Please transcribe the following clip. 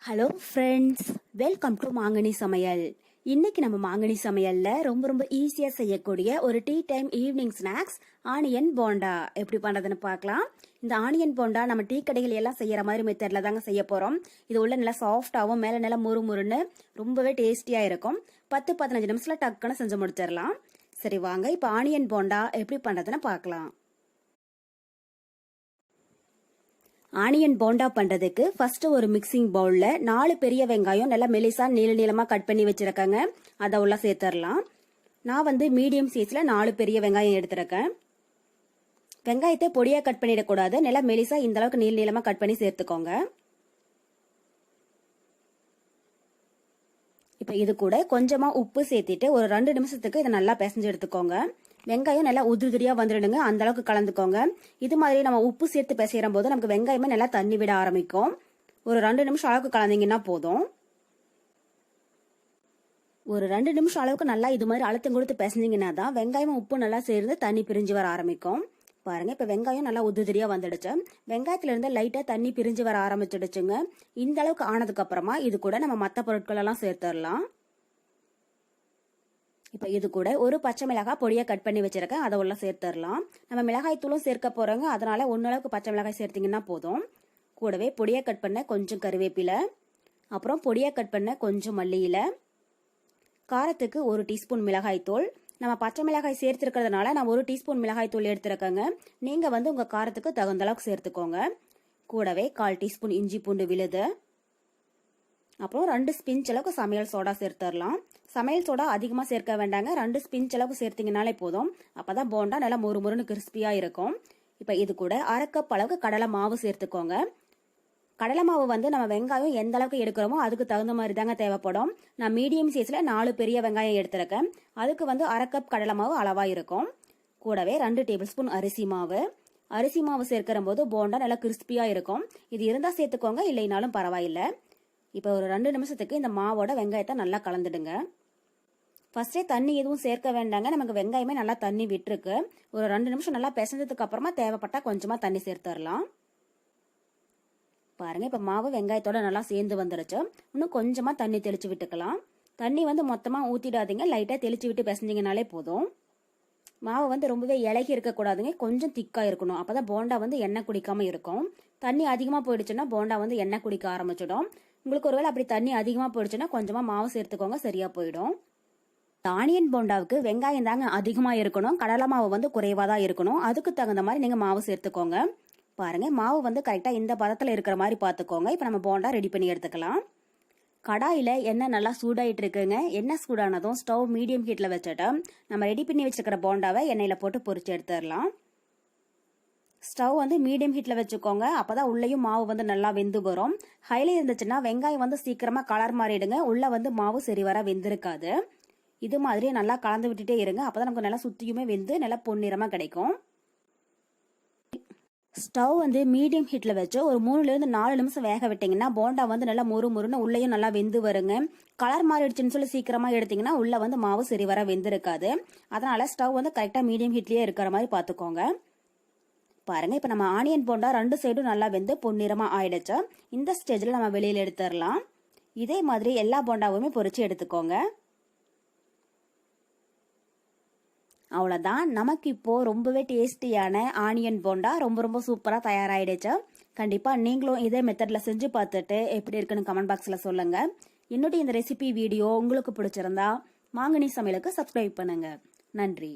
Hello friends, welcome to மாங்கனி சமையல். இன்னைக்கு நம்ம மாங்கனி சமையல்ல ரொம்ப ஈஸியா செய்யக்கூடிய ஒரு tea time evening snacks onion bonda எப்படி பண்றதுன்னு பார்க்கலாம். இந்த ஆனியன் போண்டா நம்ம டீ கடைகள் எல்லாம் செய்யற மாதிரி மெத்தட்ல தாங்க செய்ய போறோம். இது உள்ள நல்லா சாஃப்டாவும் மேல நல்லா முறுமுறுன்னு ரொம்பவே டேஸ்டியா இருக்கும். 10-15 நிமிஷத்துல டக்குன்னு செஞ்சு முடிச்சிடலாம். சரி வாங்க, இப்ப ஆனியன் போண்டா எப்படி பண்றதுன்னு பார்க்கலாம். ஆனியன் போண்டா பண்றதுக்கு ஃபர்ஸ்ட் ஒரு மிக்சிங் பவுல்ல 4 பெரிய வெங்காயம் நல்லா மெலிசா நீளமா கட் பண்ணி வச்சிருக்கேங்க. அதை உள்ள சேர்த்துடலாம். நான் மீடியம் சைஸ்ல 4 பெரிய வெங்காயம் எடுத்திருக்கேன். வெங்காயத்தை பொடியா கட் பண்ணிடக்கூடாது, நல்லா மெலிசா இந்த அளவுக்கு நீளமா கட் பண்ணி சேர்த்துக்கோங்க. இப்ப இது கூட கொஞ்சமா உப்பு சேர்த்திட்டு ஒரு 2 நிமிஷத்துக்கு இதை நல்லா பிசைஞ்சு எடுத்துக்கோங்க. வெங்காயம் நல்லா உதிரியா வந்துடுங்க, அந்த அளவுக்கு கலந்துக்கோங்க. இது மாதிரி நம்ம உப்பு சேர்த்து பிசைற போது நமக்கு வெங்காயமே நல்லா தண்ணி விட ஆரம்பிக்கும். ஒரு 2 நிமிஷம் அளவுக்கு கலந்தீங்கன்னா போதும். ஒரு 2 நிமிஷம் அளவுக்கு நல்லா இது மாதிரி அழுத்தம் கொடுத்து பிசைஞ்சிங்கன்னா தான் வெங்காயமும் உப்பு நல்லா சேர்ந்து தண்ணி பிரிஞ்சு வர ஆரம்பிக்கும். பாருங்க, இப்ப வெங்காயம் நல்லா உதிரியா வந்துடுச்சு. வெங்காயத்துல இருந்து லைட்டா தண்ணி பிரிஞ்சு வர ஆரம்பிச்சிடுச்சுங்க. இந்த அளவுக்கு ஆனதுக்கு அப்புறமா இது கூட நம்ம மத்த பொருட்கள் எல்லாம் சேர்த்துடலாம். இப்ப இது கூட ஒரு பச்சை மிளகாய் பொடியா கட் பண்ணி வச்சிருக்கேன், அதை உள்ள சேர்த்துடலாம். நம்ம மிளகாய் தூளும் சேர்க்க போறோங்க, அதனால 1 அளவுக்கு பச்சை மிளகாய் சேர்த்தீங்கன்னா போதும். கூடவே பொடியா கட் பண்ண கொஞ்சம் கருவேப்பிலை, அப்புறம் பொடியா கட் பண்ண கொஞ்சம் மல்லி இலை, காரத்துக்கு 1 டீஸ்பூன் மிளகாய் தூள். நம்ம பச்சை மிளகாய் சேர்த்திருக்கிறதுனால நான் 1 டீஸ்பூன் மிளகாய் தூள் எடுத்திருக்கேங்க. நீங்க உங்க காரத்துக்கு தகுந்த அளவுக்கு சேர்த்துக்கோங்க. கூடவே 1/4 டீஸ்பூன் இஞ்சி பூண்டு விழுது, அப்புறம் 2 ஸ்பிஞ்ச் அளவுக்கு சமையல் சோடா சேர்த்துடலாம். சமையல் சோடா அதிகமா சேர்க்க வேண்டாங்க, 2 ஸ்பிஞ்ச் அளவுக்கு சேர்த்தீங்கனாலே போதும். அப்பதான் போண்டா நல்லா முறுமுறுன்னு கிறிஸ்பியா இருக்கும். இப்ப இது கூட 1/2 கப் அளவுக்கு கடலை மாவு சேர்த்துக்கோங்க. கடலை மாவு நம்ம வெங்காயம் எந்த அளவுக்கு எடுக்கிறோமோ அதுக்கு தகுந்த மாதிரி தாங்க தேவைப்படும். நான் மீடியம் சைஸ்ல 4 பெரிய வெங்காயம் எடுத்திருக்கேன், அதுக்கு 1/2 கப் கடலை மாவு அளவா இருக்கும். கூடவே 2 டேபிள் ஸ்பூன் அரிசி மாவு. அரிசி மாவு சேர்க்கிற போது போண்டா நல்லா கிறிஸ்பியா இருக்கும். இது இருந்தா சேர்த்துக்கோங்க, இல்லைனாலும் பரவாயில்ல. இப்ப ஒரு 2 நிமிஷத்துக்கு இந்த மாவோட வெங்காயத்தை நல்லா கலந்துடுங்க. ஃபர்ஸ்டே தண்ணி எதுவும் சேர்க்க வேண்டாங்க, நமக்கு வெங்காயமே நல்லா தண்ணி விட்டுருக்கு. ஒரு 2 நிமிஷம் நல்லா பிசைஞ்சதுக்கு அப்புறமா தேவைப்பட்டா கொஞ்சமா தண்ணி சேர்த்துடலாம். பாருங்க, இப்ப மாவு வெங்காயத்தோட நல்லா சேர்ந்து வந்துருச்சு. இன்னும் கொஞ்சமா தண்ணி தெளிச்சு விட்டுக்கலாம். தண்ணி மொத்தமா ஊத்திடாதீங்க, லைட்டா தெளிச்சு விட்டு பிசைஞ்சிங்கனாலே போதும். மாவு ரொம்பவே இலகி இருக்க கூடாதுங்க, கொஞ்சம் திக்கா இருக்கணும். அப்பதான் போண்டா எண்ணெய் குடிக்காம இருக்கும். தண்ணி அதிகமா போயிடுச்சுன்னா போண்டா எண்ணெய் குடிக்க ஆரம்பிச்சிடும். உங்களுக்கு ஒருவேளை அப்படி தண்ணி அதிகமா போயிடுச்சுன்னா கொஞ்சமா மாவு சேர்த்துக்கோங்க, சரியா போயிடும். ஆனியன் போண்டாவுக்கு வெங்காயம் தாங்க அதிகமா இருக்கணும், கடலை மாவு குறைவா தான் இருக்கணும். அதுக்கு தகுந்த மாதிரி நீங்க மாவு சேர்த்துக்கோங்க. பாருங்க, மாவு கரெக்டா இந்த பதத்துல இருக்கிற மாதிரி பாத்துக்கோங்க. இப்ப நம்ம போண்டா ரெடி பண்ணி எடுத்துக்கலாம். கடாயில எண்ணெய் நல்லா சூடாயிட்டு இருக்குங்க. எண்ணெய் சூடானதும் ஸ்டவ் மீடியம் ஹீட்ல வச்சுட்டு நம்ம ரெடி பண்ணி வச்சிருக்கிற போண்டாவை எண்ணெயில போட்டு பொரிச்சு எடுத்துடலாம். ஸ்டவ் மீடியம் ஹீட்ல வச்சுக்கோங்க, அப்பதான் உள்ளேயும் மாவு நல்லா வெந்து வரும். ஹைல இருந்துச்சுன்னா வெங்காயம் சீக்கிரமா கலர் மாறிடுங்க, உள்ள மாவு சரி வர வெந்திருக்காது. இது மாதிரி நல்லா கலந்து விட்டுட்டே இருங்க, அப்பதான் நமக்கு நல்லா சுத்தியுமே வெந்து நல்லா பொன்னிறமா கிடைக்கும். ஸ்டவ் மீடியம் ஹீட்ல வச்சு ஒரு 3 to 4 நிமிஷம் வேக விட்டீங்கன்னா போண்டா நல்லா முறுமுறுன்னு உள்ளேயும் நல்லா வெந்து வருங்க. கலர் மாறிடுச்சுன்னு சொல்லி சீக்கிரமா எடுத்தீங்கன்னா உள்ள மாவு சரி வர வெந்திருக்காது. அதனால ஸ்டவ் கரெக்டா மீடியம் ஹீட்லயே இருக்கிற மாதிரி பாத்துக்கோங்க. பாருங்க, இப்ப நம்ம ஆனியன் போண்டா 2 சைடும் நல்லா வெந்து பொன்னிறமா ஆயிடுச்சு. இந்த ஸ்டேஜ்ல நம்ம வெளியில எடுத்துடலாம். இதே மாதிரி எல்லா போண்டாவுமே பொரிச்சு எடுத்துக்கோங்க. அவ்வளவுதான், நமக்கு இப்போ ரொம்பவே டேஸ்டியான ஆனியன் போண்டா ரொம்ப சூப்பரா தயாராயிடுச்சு. கண்டிப்பா நீங்களும் இதே மெத்தட்ல செஞ்சு பார்த்துட்டு எப்படி இருக்குன்னு கமெண்ட் பாக்ஸ்ல சொல்லுங்க. என்னுடைய இந்த ரெசிபி வீடியோ உங்களுக்கு பிடிச்சிருந்தா மாங்கனி சமையலுக்கு சப்ஸ்கிரைப் பண்ணுங்க. நன்றி.